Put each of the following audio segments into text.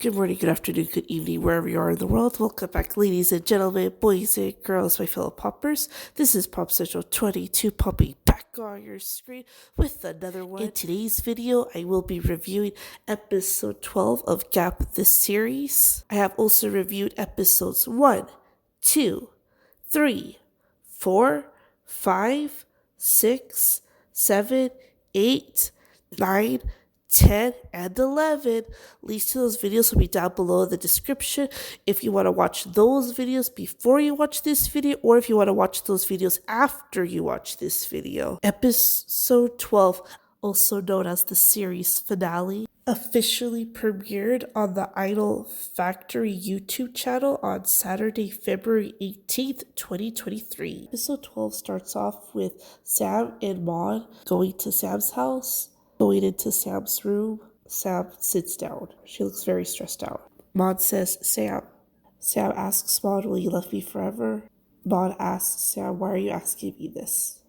Good morning, good afternoon, good evening, wherever you are in the world. Welcome back, ladies and gentlemen, boys and girls, my fellow poppers. This is Pop Central 22 popping back on your screen with another one. In today's video, I will be reviewing episode 12 of Gap the series. I have also reviewed episodes 1, 2, 3, 4, 5, 6, 7, 8, 9, 10 and 11. Links to those videos will be down below in the description if you want to watch those videos before you watch this video, or if you want to watch those videos after you watch this video. Episode 12, also known as the series finale, officially premiered on the Idol Factory YouTube channel on Saturday, February 18th, 2023. Episode 12 starts off with Sam and Maud going to Sam's house. Going into Sam's room, Sam sits down. She looks very stressed out. Maud says, Sam. Sam asks Maud, will you love me forever? Maud asks Sam, why are you asking me this?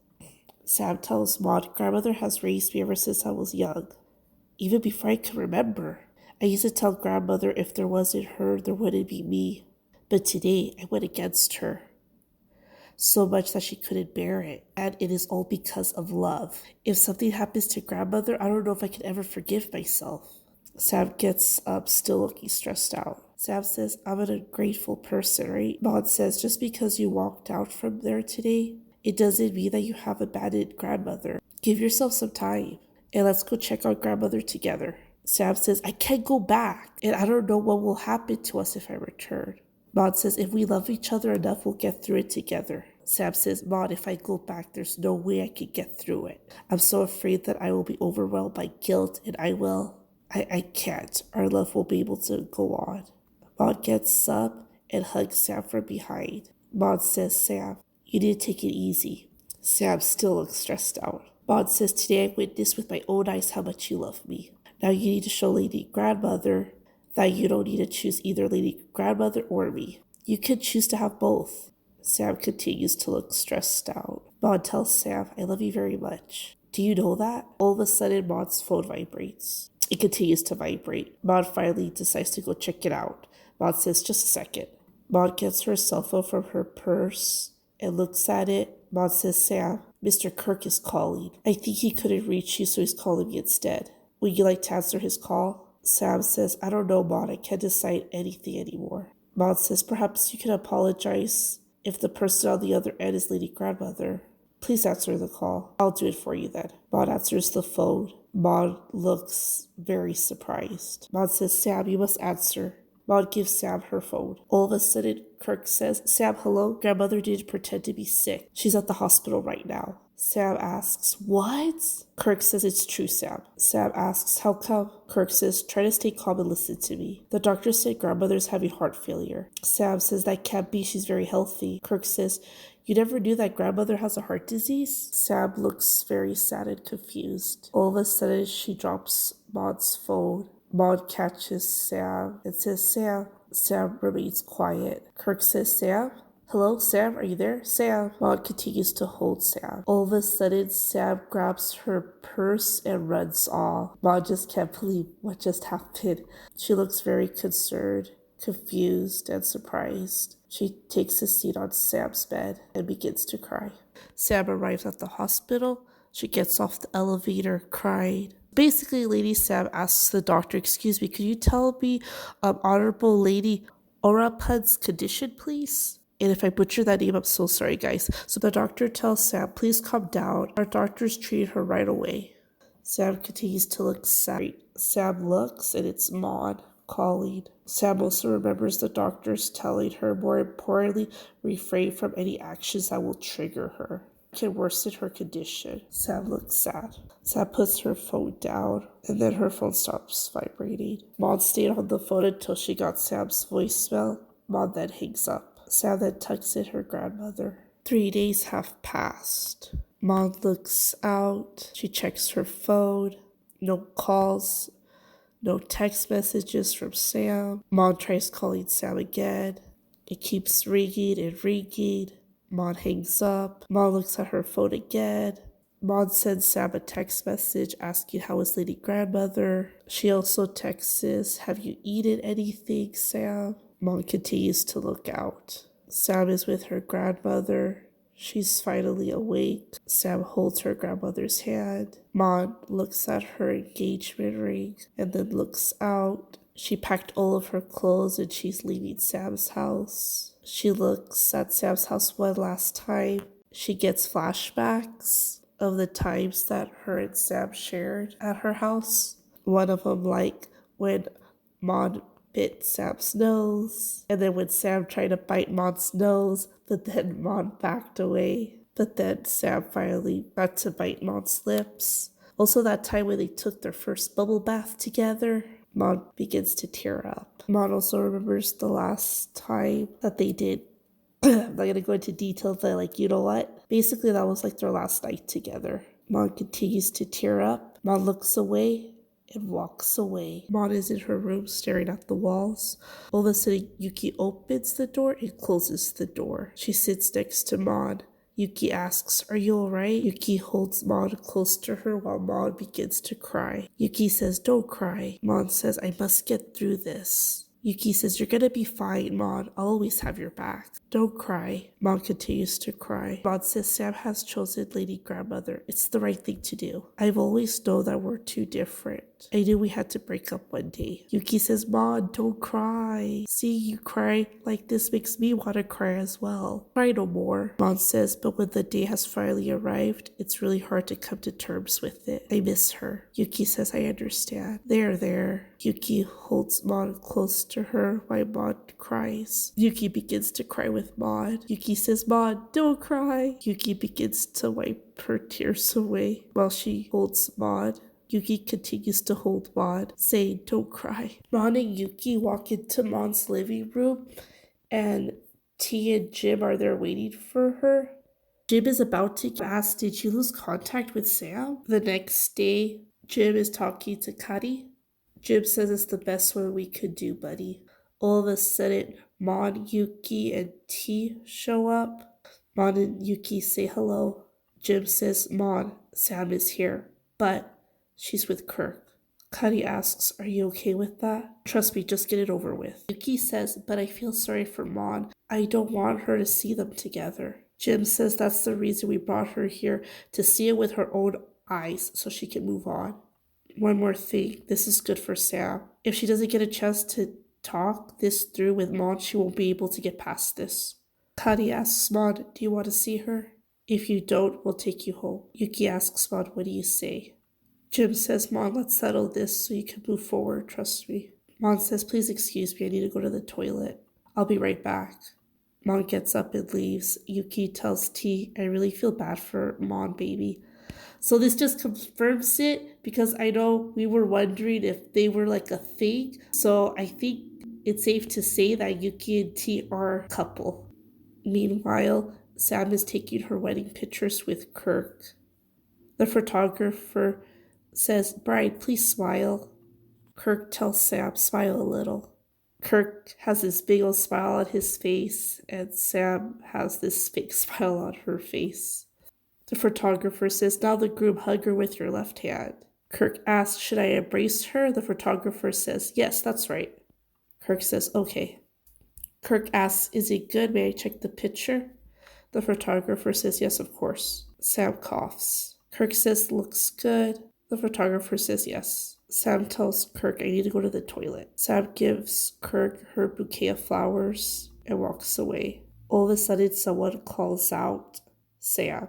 Sam tells Maud, grandmother has raised me ever since I was young. Even before I can remember. I used to tell grandmother if there wasn't her, there wouldn't be me. But today, I went against her. So much that she couldn't bear it, and it is all because of love. If something happens to grandmother, I don't know if I can ever forgive myself. Sam gets up, still looking stressed out. Sam says, I'm an ungrateful person, right? Maud says, just because you walked out from there today, it doesn't mean that you have abandoned grandmother. Give yourself some time, and let's go check on grandmother together. Sam says, I can't go back, and I don't know what will happen to us if I return. Maud says, if we love each other enough, we'll get through it together. Sam says, Maud, if I go back, there's no way I can get through it. I'm so afraid that I will be overwhelmed by guilt, and I can't. Our love will be able to go on. Maud gets up and hugs Sam from behind. Maud says, Sam, you need to take it easy. Sam still looks stressed out. Maud says, today I witnessed with my own eyes how much you love me. Now you need to show Lady Grandmother that you don't need to choose either Lady Grandmother or me. You can choose to have both. Sam continues to look stressed out. Maud tells Sam, I love you very much. Do you know that? All of a sudden, Maud's phone vibrates. It continues to vibrate. Maud finally decides to go check it out. Maud says, just a second. Maud gets her cell phone from her purse and looks at it. Maud says, Sam, Mr. Kirk is calling. I think he couldn't reach you, so he's calling me instead. Would you like to answer his call? Sam says, I don't know, Maud. I can't decide anything anymore. Maud says, perhaps you can apologize if the person on the other end is Lady Grandmother. Please answer the call. I'll do it for you then. Maud answers the phone. Maud looks very surprised. Maud says, Sam, you must answer. Maud gives Sam her phone. All of a sudden, Kirk says, Sam, hello? Grandmother didn't pretend to be sick. She's at the hospital right now. Sam asks, what? Kirk says, it's true, Sam. Sam asks, how come? Kirk says, try to stay calm and listen to me. The doctor said grandmother's having heart failure. Sam says, that can't be, she's very healthy. Kirk says, you never knew that grandmother has a heart disease? Sam looks very sad and confused. All of a sudden, she drops Maud's phone. Maud catches Sam and says, Sam. Sam remains quiet. Kirk says, Sam? Hello, Sam, are you there? Sam. Maud continues to hold Sam. All of a sudden, Sam grabs her purse and runs off. Maud just can't believe what just happened. She looks very concerned, confused, and surprised. She takes a seat on Sam's bed and begins to cry. Sam arrives at the hospital. She gets off the elevator crying. Basically, Lady Sam asks the doctor, excuse me, could you tell me, Honorable Lady Orapun's condition, please? And if I butcher that name, I'm so sorry, guys. So the doctor tells Sam, please calm down. Our doctors treated her right away. Sam continues to look sad. Sam looks, and it's Maud calling. Sam also remembers the doctors telling her, more importantly, refrain from any actions that will trigger her. Can worsen her condition. Sam looks sad. Sam puts her phone down, and then her phone stops vibrating. Maud stayed on the phone until she got Sam's voicemail. Maud then hangs up. Sam then tucks in her grandmother. 3 days have passed. Maud looks out. She checks her phone. No calls. No text messages from Sam. Maud tries calling Sam again. It keeps ringing and ringing. Maud hangs up. Maud looks at her phone again. Maud sends Sam a text message asking how is Lady Grandmother. She also texts, have you eaten anything, Sam? Maud continues to look out. Sam is with her grandmother. She's finally awake. Sam holds her grandmother's hand. Maud looks at her engagement ring and then looks out. She packed all of her clothes and she's leaving Sam's house. She looks at Sam's house one last time. She gets flashbacks of the times that her and Sam shared at her house. One of them, like when Maud bit Sam's nose, and then when Sam tried to bite Maud's nose, but then Maud backed away. But then Sam finally got to bite Maud's lips. Also that time when they took their first bubble bath together, Maud begins to tear up. Maud also remembers the last time that they did. I'm not gonna go into details, but like, you know what? Basically, that was like their last night together. Maud continues to tear up. Maud looks away and walks away. Maud is in her room staring at the walls. All of a sudden, Yuki opens the door and closes the door. She sits next to Maud. Yuki asks, are you alright? Yuki holds Maud close to her while Maud begins to cry. Yuki says, don't cry. Maud says, I must get through this. Yuki says, you're gonna be fine, Maud. I'll always have your back. Don't cry. Maud continues to cry. Maud says, Sam has chosen Lady Grandmother. It's the right thing to do. I've always known that we're too different. I knew we had to break up one day. Yuki says, Maud, don't cry. Seeing you cry like this makes me want to cry as well. Cry no more. Maud says, but when the day has finally arrived, it's really hard to come to terms with it. I miss her. Yuki says, I understand. There. Yuki holds Maud close to her while Maud cries. Yuki begins to cry with Maud. Yuki says, Maud, don't cry. Yuki begins to wipe her tears away while she holds Maud. Yuki continues to hold Maud, saying, don't cry. Maud and Yuki walk into Maud's living room, and T and Jim are there waiting for her. Jim is about to ask, did you lose contact with Sam? The next day, Jim is talking to Kari. Jim says it's the best one we could do, buddy. All of a sudden, Maud, Yuki, and T show up. Maud and Yuki say hello. Jim says, Maud, Sam is here, but she's with Kirk. Kari asks, are you okay with that? Trust me, just get it over with. Yuki says, but I feel sorry for Maud. I don't want her to see them together. Jim says that's the reason we brought her here, to see it with her own eyes so she can move on. One more thing, this is good for Sam. If she doesn't get a chance to talk this through with Maud, she won't be able to get past this. Kari asks Maud, do you want to see her? If you don't, we'll take you home. Yuki asks Maud, what do you say? Jim says, Maud, let's settle this so you can move forward, trust me. Maud says, please excuse me, I need to go to the toilet. I'll be right back. Maud gets up and leaves. Yuki tells T, I really feel bad for Maud, baby. So this just confirms it, because I know we were wondering if they were like a thing. So I think it's safe to say that Yuki and T are a couple. Meanwhile, Sam is taking her wedding pictures with Kirk. The photographer says, Bride, please smile. Kirk tells Sam, smile a little. Kirk has this big old smile on his face, and Sam has this fake smile on her face. The photographer says, now the groom, hug her with your left hand. Kirk asks, should I embrace her? The photographer says, yes, that's right. Kirk says, okay. Kirk asks, is it good? May I check the picture? The photographer says, yes, of course. Sam coughs. Kirk says, looks good. The photographer says, yes. Sam tells Kirk, I need to go to the toilet. Sam gives Kirk her bouquet of flowers and walks away. All of a sudden, someone calls out, Sam.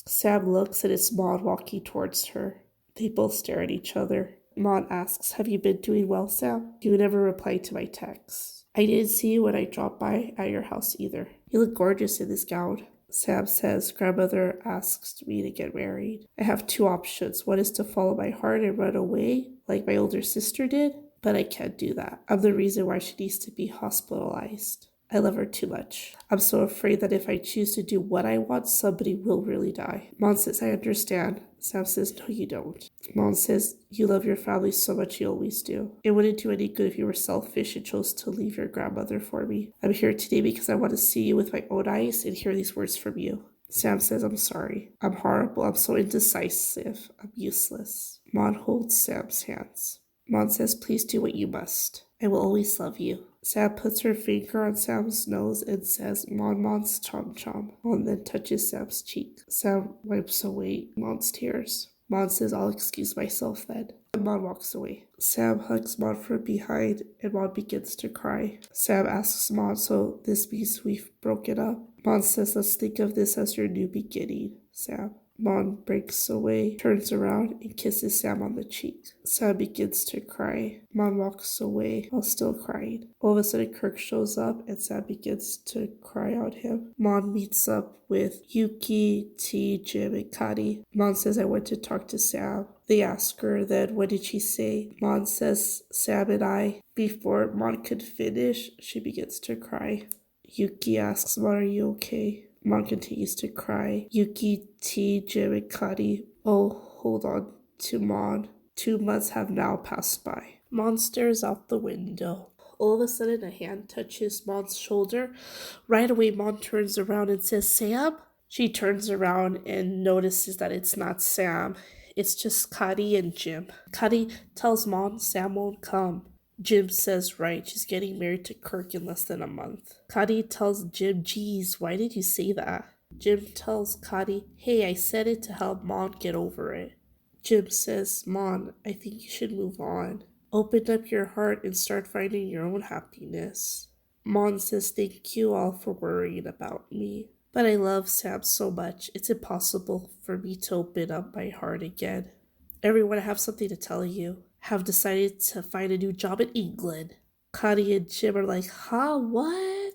Sam looks and it's Maud walking towards her. They both stare at each other. Maud asks, have you been doing well, Sam? You never replied to my texts. I didn't see you when I dropped by at your house either. You look gorgeous in this gown. Sam says, Grandmother asks me to get married. I have two options. One is to follow my heart and run away, like my older sister did, but I can't do that. I'm the reason why she needs to be hospitalized. I love her too much. I'm so afraid that if I choose to do what I want, somebody will really die. Mom says, I understand. Sam says, no, you don't. Mom says, you love your family so much, you always do. It wouldn't do any good if you were selfish and chose to leave your grandmother for me. I'm here today because I want to see you with my own eyes and hear these words from you. Sam says, I'm sorry. I'm horrible. I'm so indecisive. I'm useless. Mon holds Sam's hands. Mon says, please do what you must. I will always love you. Sam puts her finger on Sam's nose and says, Mon's chom chom. Mon then touches Sam's cheek. Sam wipes away Mon's tears. Mon says, I'll excuse myself then. And Mon walks away. Sam hugs Mon from behind and Mon begins to cry. Sam asks Mon, so this means we've broken up? Mon says, let's think of this as your new beginning, Sam. Mon breaks away, turns around, and kisses Sam on the cheek. Sam begins to cry. Mon walks away while still crying. All of a sudden, Kirk shows up, and Sam begins to cry on him. Mon meets up with Yuki, T, Jim, and Kari. Mon says, I went to talk to Sam. They ask her, then what did she say? Mon says, Sam and I. Before Mon could finish, she begins to cry. Yuki asks, Mon, are you okay? Mon continues to cry. Yuki, T, Jim, and Kari all hold on to Mon. 2 months have now passed by. Mon stares out the window. All of a sudden, a hand touches Mon's shoulder. Right away, Mon turns around and says, Sam? She turns around and notices that it's not Sam. It's just Kari and Jim. Kari tells Mon Sam won't come. Jim says, right, she's getting married to Kirk in less than a month. Kari tells Jim, geez, why did you say that? Jim tells Kari, hey, I said it to help Mon get over it. Jim says, Mon, I think you should move on. Open up your heart and start finding your own happiness. Mon says, thank you all for worrying about me. But I love Sam so much, it's impossible for me to open up my heart again. Everyone, I have something to tell you. Have decided to find a new job in England. Kari and Jim are like, huh, what?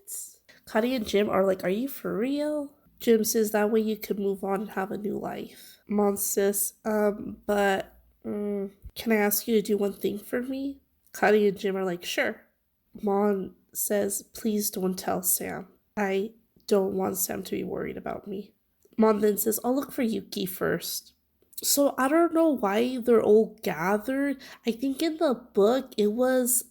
Kari and Jim are like, are you for real? Jim says that way you can move on and have a new life. Mon says, can I ask you to do one thing for me? Kari and Jim are like, sure. Mon says, please don't tell Sam. I don't want Sam to be worried about me. Mon then says, I'll look for Yuki first. So I don't know why they're all gathered. I think in the book it was,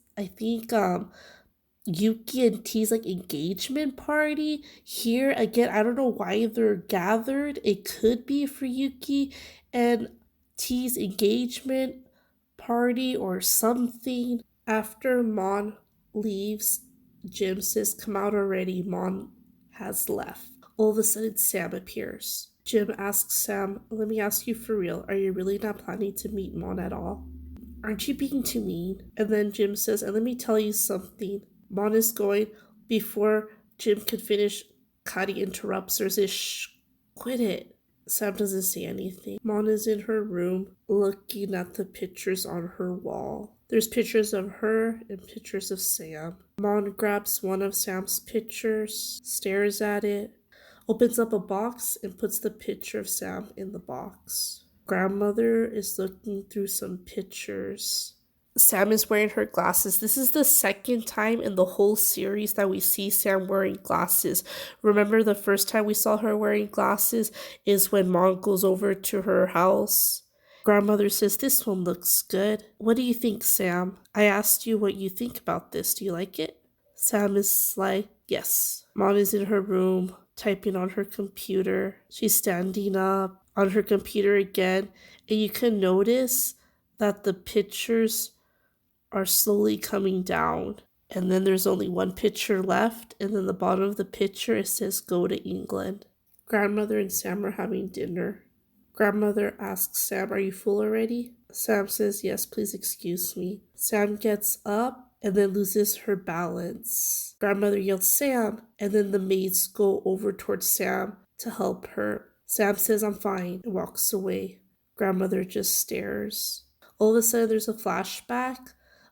Yuki and T's like engagement party. Here again, I don't know why they're gathered. It could be for Yuki and T's engagement party or something. After Mon leaves, Jim says, come out already. Mon has left. All of a sudden, Sam appears. Jim asks Sam, let me ask you for real, are you really not planning to meet Mon at all? Aren't you being too mean? And then Jim says, and let me tell you something. Mon is going. Before Jim could finish, Kari interrupts her, says, shh, quit it. Sam doesn't say anything. Mon is in her room looking at the pictures on her wall. There's pictures of her and pictures of Sam. Mon grabs one of Sam's pictures, stares at it, opens up a box and puts the picture of Sam in the box. Grandmother is looking through some pictures. Sam is wearing her glasses. This is the second time in the whole series that we see Sam wearing glasses. Remember the first time we saw her wearing glasses is when Mom goes over to her house. Grandmother says, this one looks good. What do you think, Sam? I asked you what you think about this. Do you like it? Sam is like, yes. Mom is in her room, typing on her computer. She's standing up on her computer again, and you can notice that the pictures are slowly coming down. And then there's only one picture left, and then the bottom of the picture it says go to England. Grandmother and Sam are having dinner. Grandmother asks Sam, are you full already? Sam says, yes, please excuse me. Sam gets up and then loses her balance. Grandmother yells, Sam, and then the maids go over towards Sam to help her. Sam says, I'm fine, and walks away. Grandmother just stares. All of a sudden, there's a flashback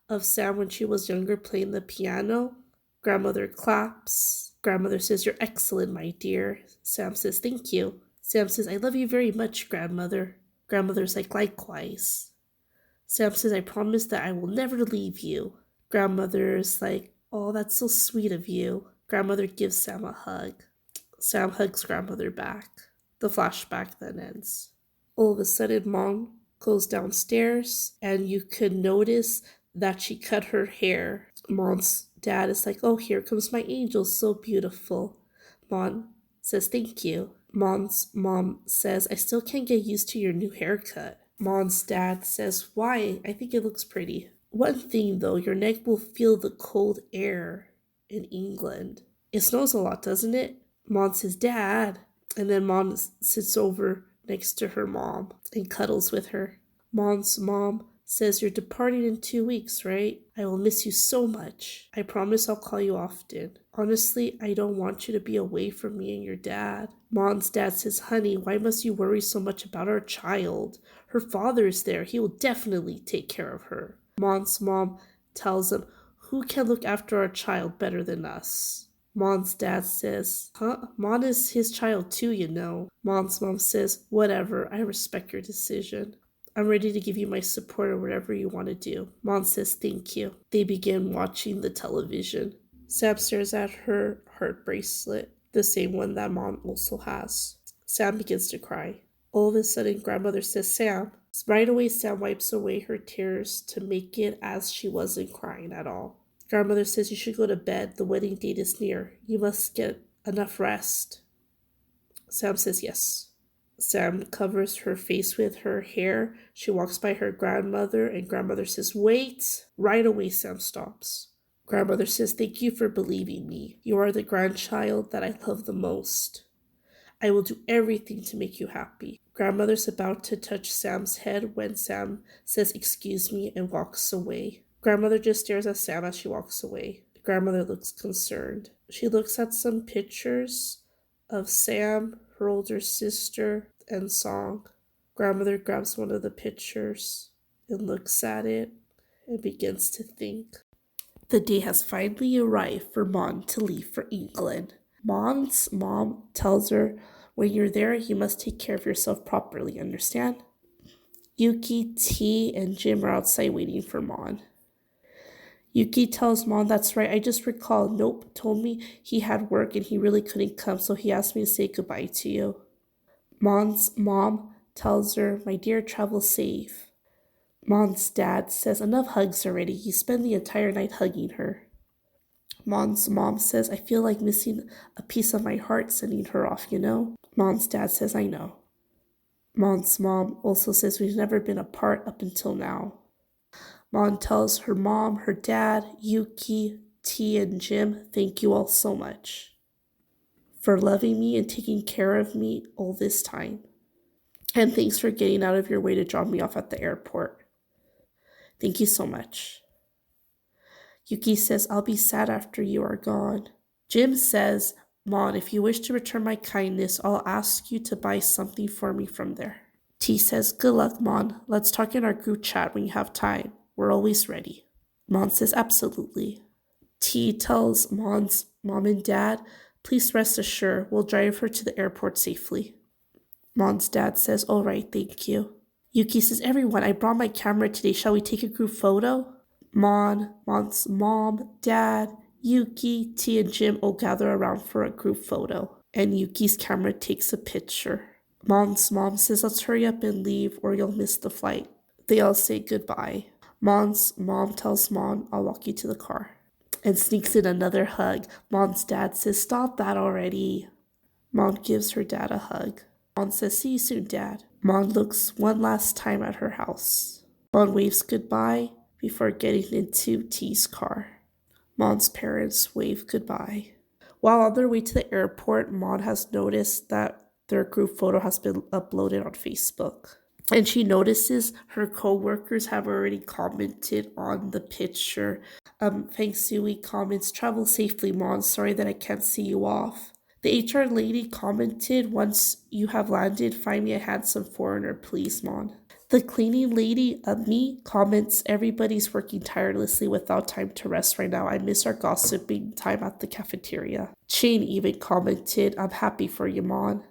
of Sam when she was younger playing the piano. Grandmother claps. Grandmother says, you're excellent, my dear. Sam says, thank you. Sam says, I love you very much, Grandmother. Grandmother's like, likewise. Sam says, I promise that I will never leave you. Grandmother's like, oh, that's so sweet of you. Grandmother gives Sam a hug. Sam hugs Grandmother back. The flashback then ends. All of a sudden, Mom goes downstairs, and you could notice that she cut her hair. Mom's dad is like, oh, here comes my angel, so beautiful. Mom says, thank you. Mon's mom says, I still can't get used to your new haircut. Mon's dad says, why? I think it looks pretty. One thing though, your neck will feel the cold air in England. It snows a lot, doesn't it? Mon says, Dad. And then Mon sits over next to her mom and cuddles with her. Mon's mom says, you're departing in 2 weeks, right? I will miss you so much. I promise I'll call you often. Honestly, I don't want you to be away from me and your dad. Mon's dad says, honey, why must you worry so much about our child? Her father is there. He will definitely take care of her. Mon's mom tells him, who can look after our child better than us? Mon's dad says, Mon is his child too, you know. Mon's mom says, whatever, I respect your decision. I'm ready to give you my support or whatever you want to do. Mon says, thank you. They begin watching the television. Sam stares at her heart bracelet, the same one that Mon also has. Sam begins to cry. All of a sudden, grandmother says, Sam. Right away, Sam wipes away her tears to make it as she wasn't crying at all. Grandmother says, you should go to bed. The wedding date is near. You must get enough rest. Sam says yes. Sam covers her face with her hair. She walks by her grandmother, and grandmother says, wait. Right away, Sam stops. Grandmother says, thank you for believing me. You are the grandchild that I love the most. I will do everything to make you happy. Grandmother's about to touch Sam's head when Sam says, excuse me, and walks away. Grandmother just stares at Sam as she walks away. Grandmother looks concerned. She looks at some pictures of Sam, her older sister, and Song. Grandmother grabs one of the pictures and looks at it and begins to think. The day has finally arrived for Mon to leave for England. Mon's mom tells her, when you're there, you must take care of yourself properly, understand? Yuki, T, and Jim are outside waiting for Mon. Yuki tells Mon, that's right, I just recalled, Nope told me he had work and he really couldn't come, so he asked me to say goodbye to you. Mon's mom tells her, my dear, travel safe. Mon's dad says, enough hugs already, you spend the entire night hugging her. Mon's mom says, I feel like missing a piece of my heart sending her off, you know? Mon's dad says, I know. Mon's mom also says, we've never been apart up until now. Mon tells her mom, her dad, Yuki, T, and Jim, thank you all so much for loving me and taking care of me all this time. And thanks for getting out of your way to drop me off at the airport. Thank you so much. Yuki says, I'll be sad after you are gone. Jim says, Mon, if you wish to return my kindness, I'll ask you to buy something for me from there. T says, good luck, Mon. Let's talk in our group chat when you have time. We're always ready. Mon says, absolutely. T tells Mon's mom and dad, please rest assured, we'll drive her to the airport safely. Mon's dad says, all right, thank you. Yuki says, everyone, I brought my camera today. Shall we take a group photo? Mon's mom, dad, Yuki, T, and Jim all gather around for a group photo, and Yuki's camera takes a picture. Mon's mom says, let's hurry up and leave or you'll miss the flight. They all say goodbye. Mon's mom tells Mon, I'll walk you to the car, and sneaks in another hug. Mon's dad says, stop that already. Mon gives her dad a hug. Mon says, see you soon, Dad. Mon looks one last time at her house. Mon waves goodbye before getting into T's car. Mon's parents wave goodbye. While on their way to the airport, Mon has noticed that their group photo has been uploaded on Facebook. And she notices her co-workers have already commented on the picture. Feng Sui comments, travel safely, Mon. Sorry that I can't see you off. The HR lady commented, once you have landed, find me a handsome foreigner, please, Mon. The cleaning lady, me, comments, everybody's working tirelessly without time to rest right now. I miss our gossiping time at the cafeteria. Shane even commented, I'm happy for you, Mon.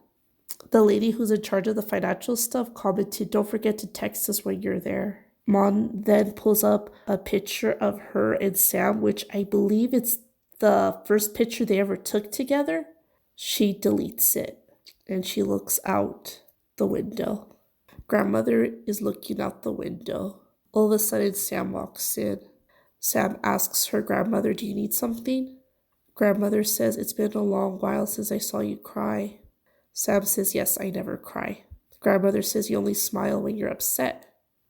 The lady who's in charge of the financial stuff commented, don't forget to text us when you're there. Mon then pulls up a picture of her and Sam, which I believe it's the first picture they ever took together. She deletes it and she looks out the window. Grandmother is looking out the window. All of a sudden, Sam walks in. Sam asks her grandmother, do you need something? Grandmother says, it's been a long while since I saw you cry. Sam says, yes, I never cry. Grandmother says, you only smile when you're upset.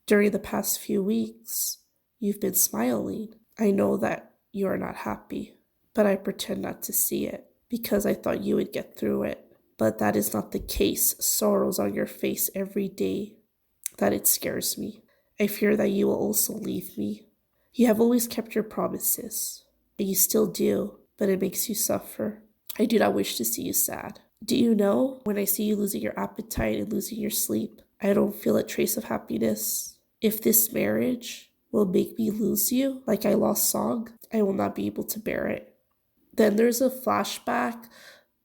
During the past few weeks, you've been smiling. I know that you are not happy, but I pretend not to see it because I thought you would get through it. But that is not the case. Sorrow's on your face every day. That it scares me. I fear that you will also leave me. You have always kept your promises, and you still do, but it makes you suffer. I do not wish to see you sad. Do you know, when I see you losing your appetite and losing your sleep, I don't feel a trace of happiness. If this marriage will make me lose you, like I lost Song, I will not be able to bear it. Then there's a flashback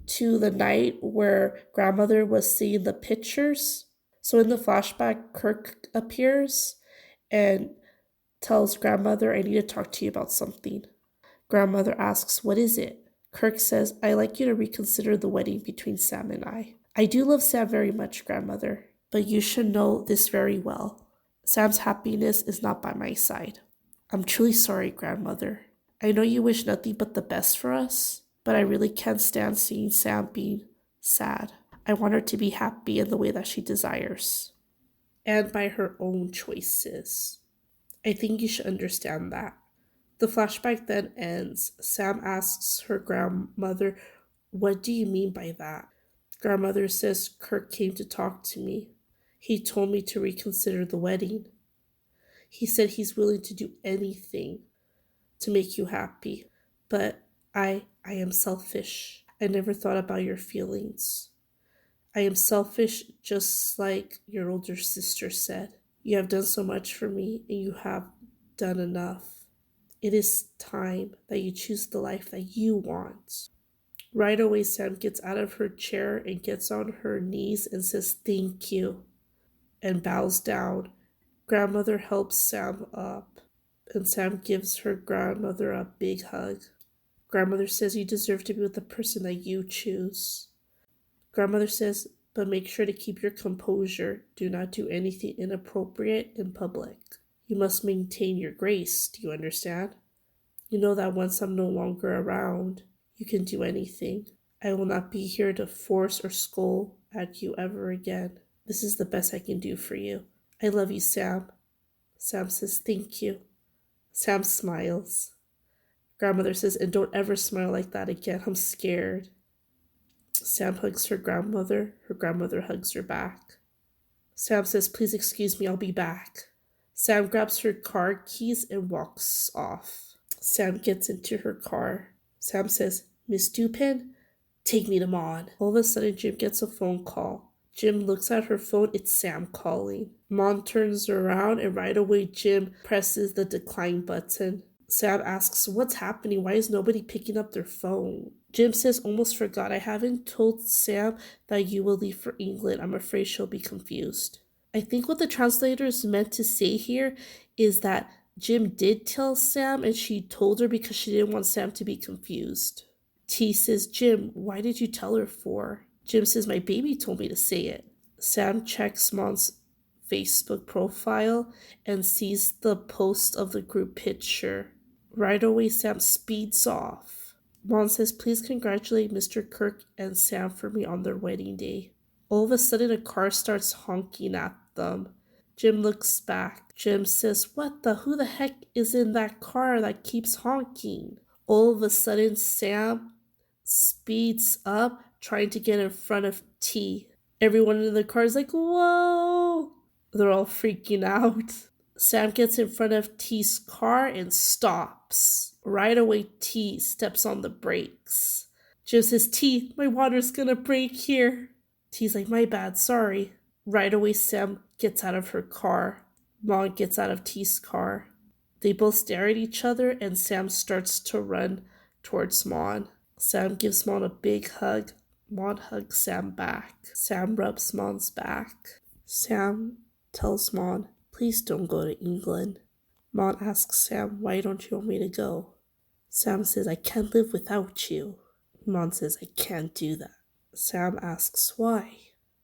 to the night where grandmother was seeing the pictures. So in the flashback, Kirk appears and tells grandmother, I need to talk to you about something. Grandmother asks, what is it? Kirk says, I'd like you to reconsider the wedding between Sam and I. I do love Sam very much, grandmother, but you should know this very well. Sam's happiness is not by my side. I'm truly sorry, grandmother. I know you wish nothing but the best for us, but I really can't stand seeing Sam being sad. I want her to be happy in the way that she desires, and by her own choices. I think you should understand that. The flashback then ends. Sam asks her grandmother, what do you mean by that? Grandmother says, Kirk came to talk to me. He told me to reconsider the wedding. He said he's willing to do anything to make you happy. But I am selfish. I never thought about your feelings. I am selfish just like your older sister said. You have done so much for me and you have done enough. It is time that you choose the life that you want. Right away, Sam gets out of her chair and gets on her knees and says, thank you, and bows down. Grandmother helps Sam up, and Sam gives her grandmother a big hug. Grandmother says, you deserve to be with the person that you choose. Grandmother says, but make sure to keep your composure. Do not do anything inappropriate in public. You must maintain your grace, do you understand? You know that once I'm no longer around, you can do anything. I will not be here to force or scold at you ever again. This is the best I can do for you. I love you, Sam. Sam says, thank you. Sam smiles. Grandmother says, and don't ever smile like that again. I'm scared. Sam hugs her grandmother. Her grandmother hugs her back. Sam says, please excuse me, I'll be back. Sam grabs her car keys and walks off. Sam gets into her car. Sam says, Miss Dupin, take me to Mon. All of a sudden, Jim gets a phone call. Jim looks at her phone. It's Sam calling. Mon turns around and right away Jim presses the decline button. Sam asks, what's happening? Why is nobody picking up their phone? Jim says, almost forgot. I haven't told Sam that you will leave for England. I'm afraid she'll be confused. I think what the translator is meant to say here is that Jim did tell Sam and she told her because she didn't want Sam to be confused. T says, Jim, why did you tell her for? Jim says, my baby told me to say it. Sam checks Mon's Facebook profile and sees the post of the group picture. Right away, Sam speeds off. Mon says, please congratulate Mr. Kirk and Sam for me on their wedding day. All of a sudden, a car starts honking at them. Jim looks back. Jim says, who the heck is in that car that keeps honking? All of a sudden, Sam speeds up, trying to get in front of T. Everyone in the car is like, whoa! They're all freaking out. Sam gets in front of T's car and stops. Right away, T steps on the brakes. Jim says, T, my water's gonna break here. T's like, my bad, sorry. Right away, Sam gets out of her car. Mon gets out of T's car. They both stare at each other and Sam starts to run towards Mon. Sam gives Mon a big hug. Mon hugs Sam back. Sam rubs Mon's back. Sam tells Mon, please don't go to England. Mon asks Sam, why don't you want me to go? Sam says, I can't live without you. Mon says, I can't do that. Sam asks, why?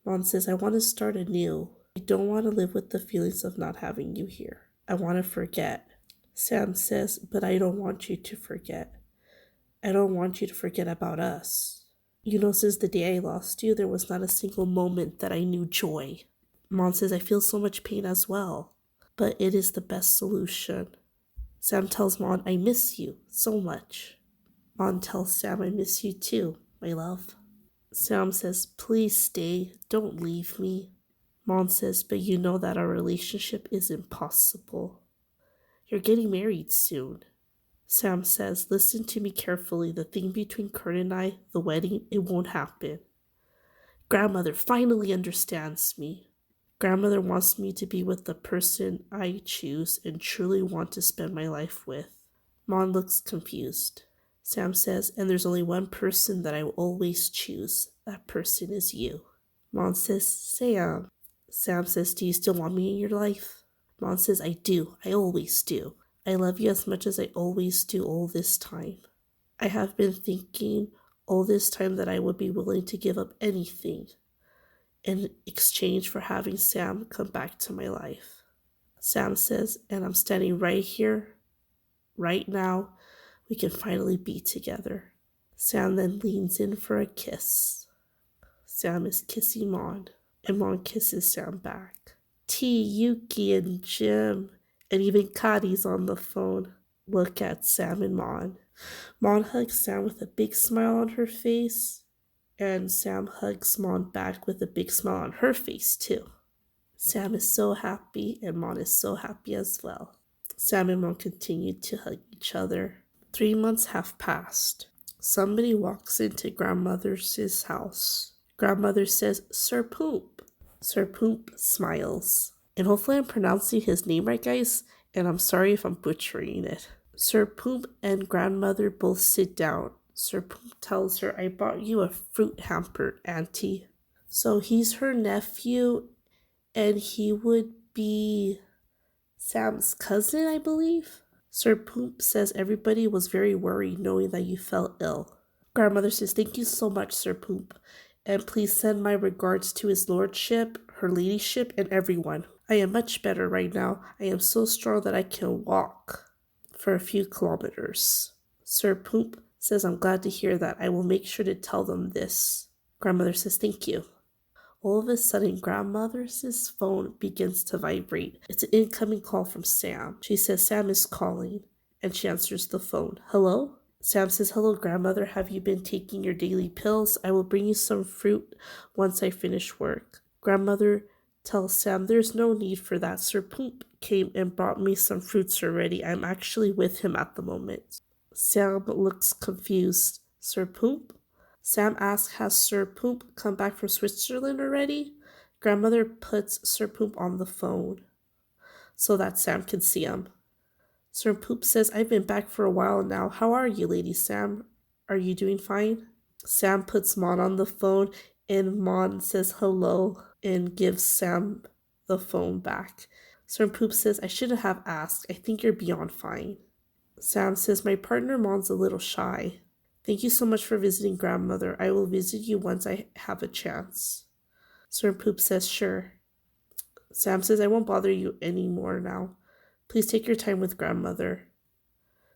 Mon says, I want to start anew. I don't want to live with the feelings of not having you here. I want to forget. Sam says, but I don't want you to forget. I don't want you to forget about us. You know, since the day I lost you, there was not a single moment that I knew joy. Mon says, I feel so much pain as well, but it is the best solution. Sam tells Mon, I miss you so much. Mon tells Sam, I miss you too, my love. Sam says, please stay, don't leave me. Mon says, but you know that our relationship is impossible. You're getting married soon. Sam says, listen to me carefully. The thing between Kurt and I, the wedding, it won't happen. Grandmother finally understands me. Grandmother wants me to be with the person I choose and truly want to spend my life with. Mon looks confused. Sam says, and there's only one person that I will always choose. That person is you. Mon says, Sam. Sam says, do you still want me in your life? Mon says, I do. I always do. I love you as much as I always do all this time. I have been thinking all this time that I would be willing to give up anything in exchange for having Sam come back to my life. Sam says, and I'm standing right here, right now. We can finally be together. Sam then leans in for a kiss. Sam is kissing Mon, and Mon kisses Sam back. T, Yuki, and Jim, and even Kadi's on the phone. Look at Sam and Mon. Mon hugs Sam with a big smile on her face, and Sam hugs Mon back with a big smile on her face too. Sam is so happy, and Mon is so happy as well. Sam and Mon continue to hug each other. 3 months have passed. Somebody walks into Grandmother's house. Grandmother says, Sir Poop. Sir Poop smiles. And hopefully I'm pronouncing his name right, guys, and I'm sorry if I'm butchering it. Sir Poop and Grandmother both sit down. Sir Poop tells her, I bought you a fruit hamper, Auntie. So he's her nephew, and he would be Sam's cousin, I believe. Sir Poop says everybody was very worried knowing that you fell ill. Grandmother says, thank you so much, Sir Poop, and please send my regards to his lordship, her ladyship, and everyone. I am much better right now. I am so strong that I can walk for a few kilometers. Sir Poop says, I'm glad to hear that. I will make sure to tell them this. Grandmother says, thank you. All of a sudden, Grandmother's phone begins to vibrate. It's an incoming call from Sam. She says, Sam is calling, and she answers the phone. Hello? Sam says, hello, Grandmother. Have you been taking your daily pills? I will bring you some fruit once I finish work. Grandmother tells Sam, there's no need for that. Sir Poop came and brought me some fruits already. I'm actually with him at the moment. Sam looks confused. Sir Poop? Sam asks, has Sir Poop come back from Switzerland already? Grandmother puts Sir Poop on the phone so that Sam can see him. Sir Poop says, I've been back for a while now. How are you, Lady Sam? Are you doing fine? Sam puts Mon on the phone, and Mon says hello and gives Sam the phone back. Sir Poop says, I shouldn't have asked. I think you're beyond fine. Sam says, my partner Mon's a little shy. Thank you so much for visiting, Grandmother. I will visit you once I have a chance. Sir Poop says, sure. Sam says, I won't bother you anymore now. Please take your time with Grandmother.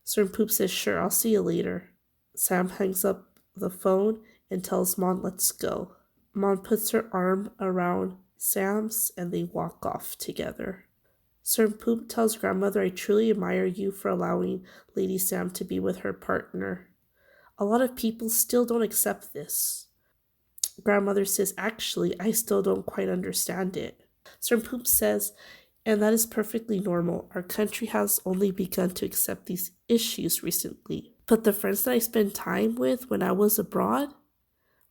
Sir Poop says, sure, I'll see you later. Sam hangs up the phone and tells Mon, let's go. Mon puts her arm around Sam's and they walk off together. Sir Poop tells Grandmother, I truly admire you for allowing Lady Sam to be with her partner. A lot of people still don't accept this. Grandmother says, actually, I still don't quite understand it. Sir Poop says, and that is perfectly normal. Our country has only begun to accept these issues recently. But the friends that I spent time with when I was abroad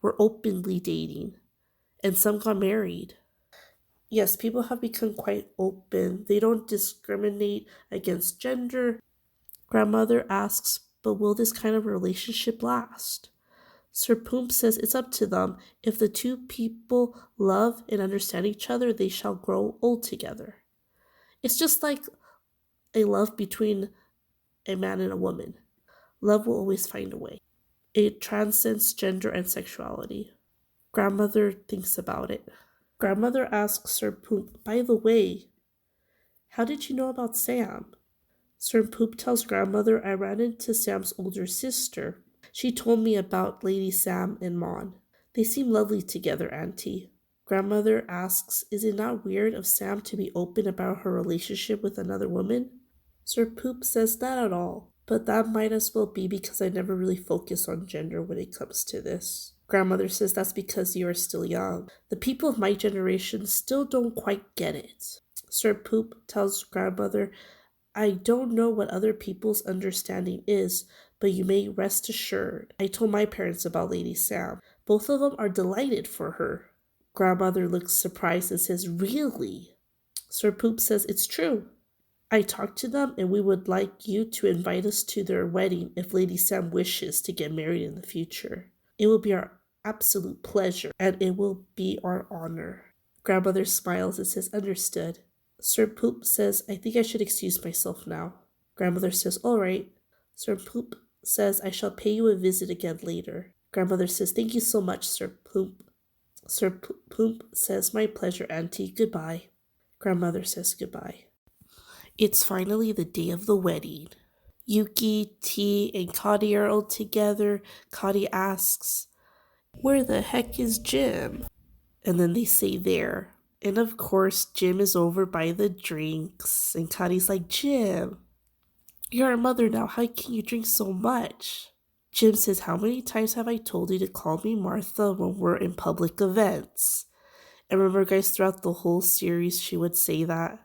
were openly dating, and some got married. Yes, people have become quite open. They don't discriminate against gender. Grandmother asks, but will this kind of relationship last? Sir Poop says it's up to them. If the two people love and understand each other, they shall grow old together. It's just like a love between a man and a woman. Love will always find a way. It transcends gender and sexuality. Grandmother thinks about it. Grandmother asks Sir Poop, by the way, how did you know about Sam? Sir Poop tells Grandmother, I ran into Sam's older sister. She told me about Lady Sam and Mon. They seem lovely together, Auntie. Grandmother asks, is it not weird of Sam to be open about her relationship with another woman? Sir Poop says not at all, but that might as well be because I never really focus on gender when it comes to this. Grandmother says that's because you are still young. The people of my generation still don't quite get it. Sir Poop tells Grandmother, I don't know what other people's understanding is, but you may rest assured. I told my parents about Lady Sam. Both of them are delighted for her. Grandmother looks surprised and says, really? Sir Poop says, it's true. I talked to them and we would like you to invite us to their wedding if Lady Sam wishes to get married in the future. It will be our absolute pleasure and it will be our honor. Grandmother smiles and says, understood. Sir Poop says, I think I should excuse myself now. Grandmother says, all right. Sir Poop says, I shall pay you a visit again later. Grandmother says, thank you so much, Sir Poop. Sir Poop says, my pleasure, Auntie. Goodbye. Grandmother says goodbye. It's finally the day of the wedding. Yuki, T, and Kadi are all together. Kadi asks, where the heck is Jim? And then they say there. And of course, Jim is over by the drinks. And Kadi's like, Jim, you're a mother now. How can you drink so much? Jim says, how many times have I told you to call me Martha when we're in public events? And remember, guys, throughout the whole series, she would say that.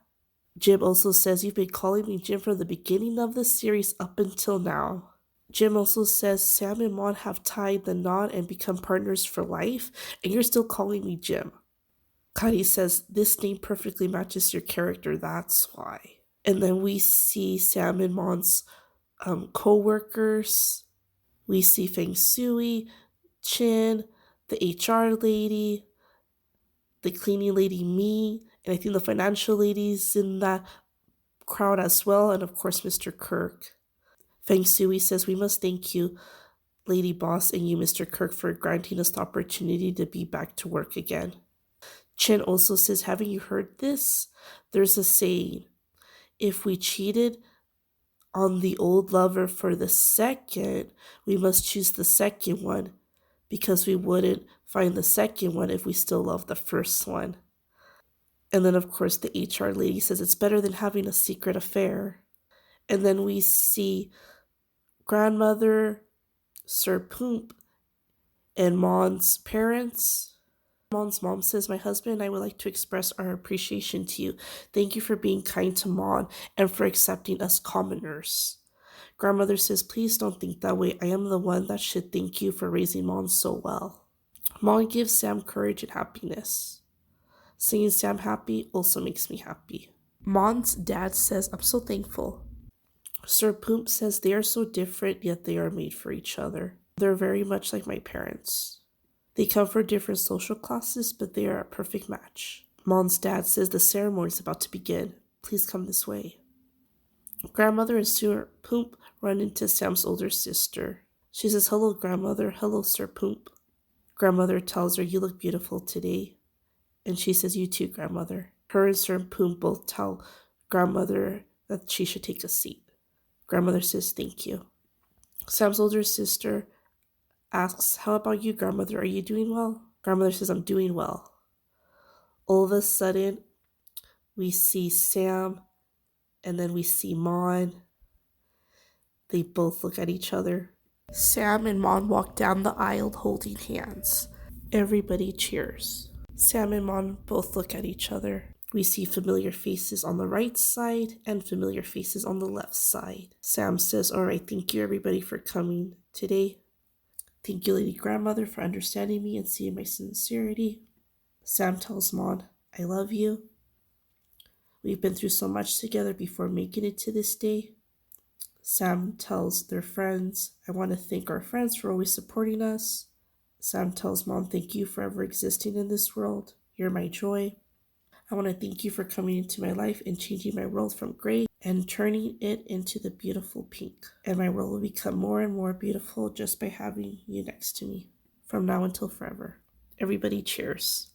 Jim also says, you've been calling me Jim from the beginning of the series up until now. Jim also says, Sam and Mon have tied the knot and become partners for life, and you're still calling me Jim. Kadi says, this name perfectly matches your character, that's why. And then we see Sam and Mon's co-workers. We see Feng Sui, Chin, the HR lady, the cleaning lady Me, and I think the financial lady's in that crowd as well, and of course Mr. Kirk. Feng Sui says, we must thank you, Lady Boss, and you, Mr. Kirk, for granting us the opportunity to be back to work again. Chen also says, haven't you heard this? There's a saying, if we cheated on the old lover for the second, we must choose the second one, because we wouldn't find the second one if we still love the first one. And then, of course, the HR lady says it's better than having a secret affair. And then we see Grandmother, Sir Poop, and Mon's parents. Mon's mom says, my husband and I would like to express our appreciation to you. Thank you for being kind to Mon and for accepting us commoners. Grandmother says, please don't think that way. I am the one that should thank you for raising Mon so well. Mon gives Sam courage and happiness. Seeing Sam happy also makes me happy. Mon's dad says, I'm so thankful. Sir Poop says, they are so different, yet they are made for each other. They're very much like my parents. They come from different social classes, but they are a perfect match. Mon's dad says, the ceremony is about to begin. Please come this way. Grandmother and Sir Poop run into Sam's older sister. She says, hello, Grandmother. Hello, Sir Poop. Grandmother tells her, you look beautiful today. And she says, you too, Grandmother. Her and Sir Poop both tell Grandmother that she should take a seat. Grandmother says, thank you. Sam's older sister asks, how about you, Grandmother? Are you doing well? Grandmother says, I'm doing well. All of a sudden, we see Sam, and then we see Mon. They both look at each other. Sam and Mon walk down the aisle holding hands. Everybody cheers. Sam and Mon both look at each other. We see familiar faces on the right side and familiar faces on the left side. Sam says, all right, thank you everybody for coming today. Thank you, Lady Grandmother, for understanding me and seeing my sincerity. Sam tells Mon, I love you. We've been through so much together before making it to this day. Sam tells their friends, I want to thank our friends for always supporting us. Sam tells Mom, thank you for ever existing in this world. You're my joy. I want to thank you for coming into my life and changing my world from gray and turning it into the beautiful pink. And my world will become more and more beautiful just by having you next to me, from now until forever. Everybody cheers.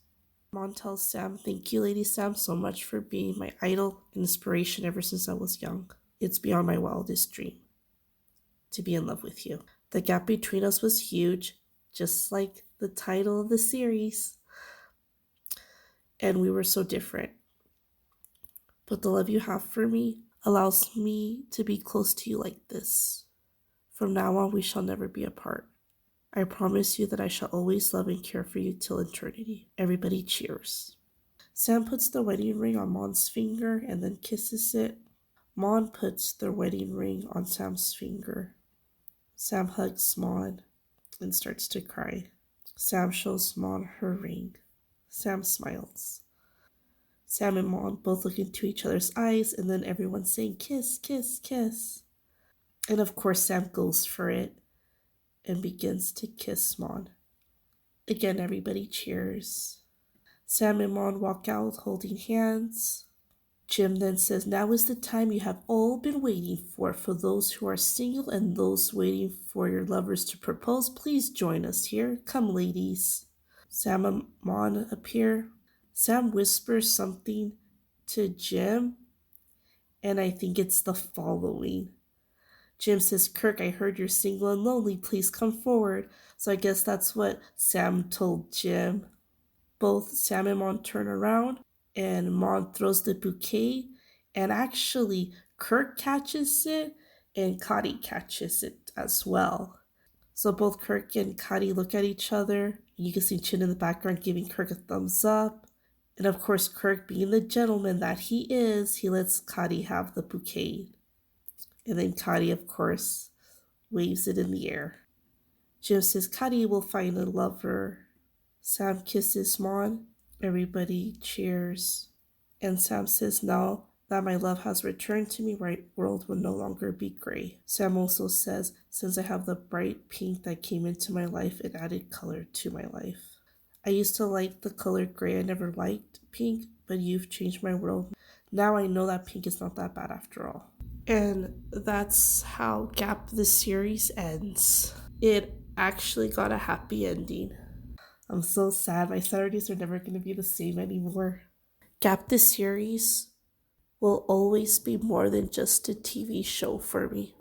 Mom tells Sam, thank you, Lady Sam, so much for being my idol and inspiration ever since I was young. It's beyond my wildest dream to be in love with you. The gap between us was huge, just like the title of the series. And we were so different. But the love you have for me allows me to be close to you like this. From now on, we shall never be apart. I promise you that I shall always love and care for you till eternity. Everybody cheers. Sam puts the wedding ring on Mon's finger and then kisses it. Mon puts their wedding ring on Sam's finger. Sam hugs Mon and starts to cry. Sam shows Mon her ring. Sam smiles. Sam and Mon both look into each other's eyes, and then everyone's saying, kiss, kiss, kiss. And of course, Sam goes for it and begins to kiss Mon. Again, everybody cheers. Sam and Mon walk out holding hands. Jim then says, now is the time you have all been waiting for those who are single and those waiting for your lovers to propose. Please join us here. Come, ladies. Sam and Mon appear. Sam whispers something to Jim, and I think it's the following. Jim says, Kirk, I heard you're single and lonely. Please come forward. So I guess that's what Sam told Jim. Both Sam and Mon turn around, and Mon throws the bouquet, and actually Kirk catches it, and Cody catches it as well. So both Kirk and Cody look at each other. You can see Chin in the background giving Kirk a thumbs up. And of course, Kirk, being the gentleman that he is, he lets Cody have the bouquet. And then Cody, of course, waves it in the air. Jim says, Cody will find a lover. Sam kisses Mon. Everybody cheers. And Sam says, now that my love has returned to me, my world will no longer be gray. Sam also says, since I have the bright pink that came into my life, it added color to my life. I used to like the color gray. I never liked pink, but you've changed my world. Now I know that pink is not that bad after all. And that's how Gap the series ends. It actually got a happy ending. I'm so sad. My Saturdays are never going to be the same anymore. Gap the series will always be more than just a TV show for me.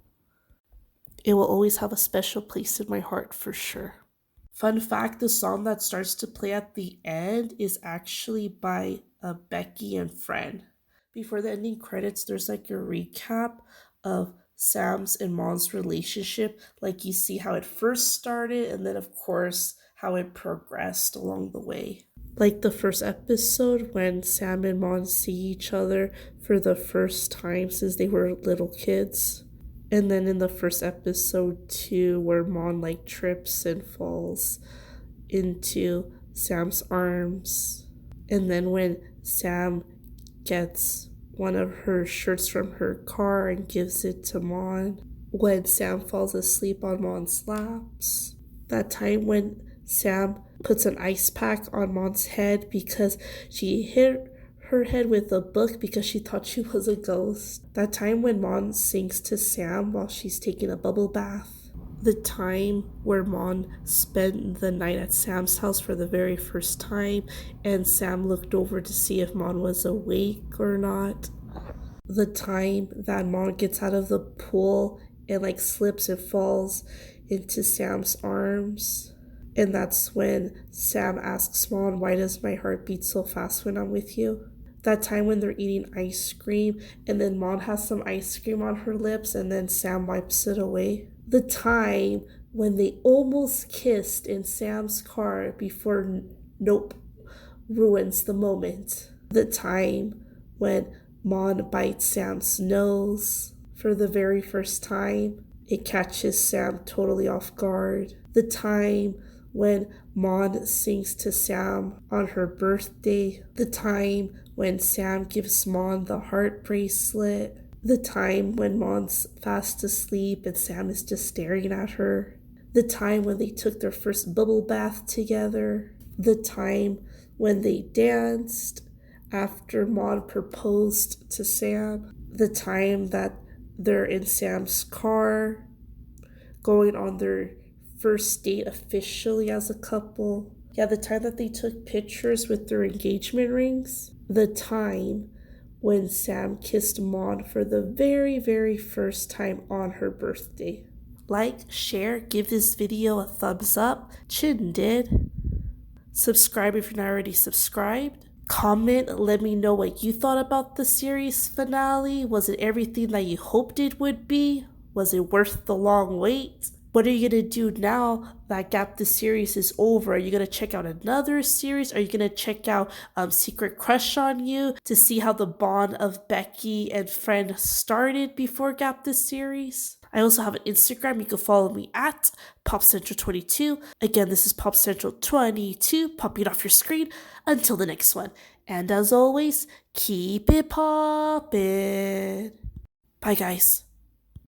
It will always have a special place in my heart for sure. Fun fact, the song that starts to play at the end is actually by Becky and Fred. Before the ending credits, there's like a recap of Sam's and Mon's relationship. Like you see how it first started and then of course how it progressed along the way. Like the first episode when Sam and Mon see each other for the first time since they were little kids. And then in the first episode too, where Mon like trips and falls into Sam's arms. And then when Sam gets one of her shirts from her car and gives it to Mon. When Sam falls asleep on Mon's laps. That time when Sam puts an ice pack on Mon's head because she hit her head with a book because she thought she was a ghost. That time when Mon sings to Sam while she's taking a bubble bath. The time where Mon spent the night at Sam's house for the very first time and Sam looked over to see if Mon was awake or not. The time that Mon gets out of the pool and like slips and falls into Sam's arms. And that's when Sam asks Mon, why does my heart beat so fast when I'm with you? That time when they're eating ice cream and then Mon has some ice cream on her lips and then Sam wipes it away. The time when they almost kissed in Sam's car before Nope ruins the moment. The time when Mon bites Sam's nose for the very first time. It catches Sam totally off guard. The time when Mon sings to Sam on her birthday. The time when Sam gives Mon the heart bracelet. The time when Mon's fast asleep and Sam is just staring at her. The time when they took their first bubble bath together. The time when they danced after Mon proposed to Sam. The time that they're in Sam's car going on their first date officially as a couple. Yeah, the time that they took pictures with their engagement rings. The time when Sam kissed Mon for the very, very first time on her birthday. Like, share, give this video a thumbs up. Chin did. Subscribe if you're not already subscribed. Comment, let me know what you thought about the series finale. Was it everything that you hoped it would be? Was it worth the long wait? What are you going to do now that Gap the series is over? Are you going to check out another series? Are you going to check out Secret Crush on You to see how the bond of Becky and Friend started before Gap the series? I also have an Instagram. You can follow me at PopCentral22. Again, this is PopCentral22. Popping off your screen. Until the next one. And as always, keep it poppin'. Bye, guys.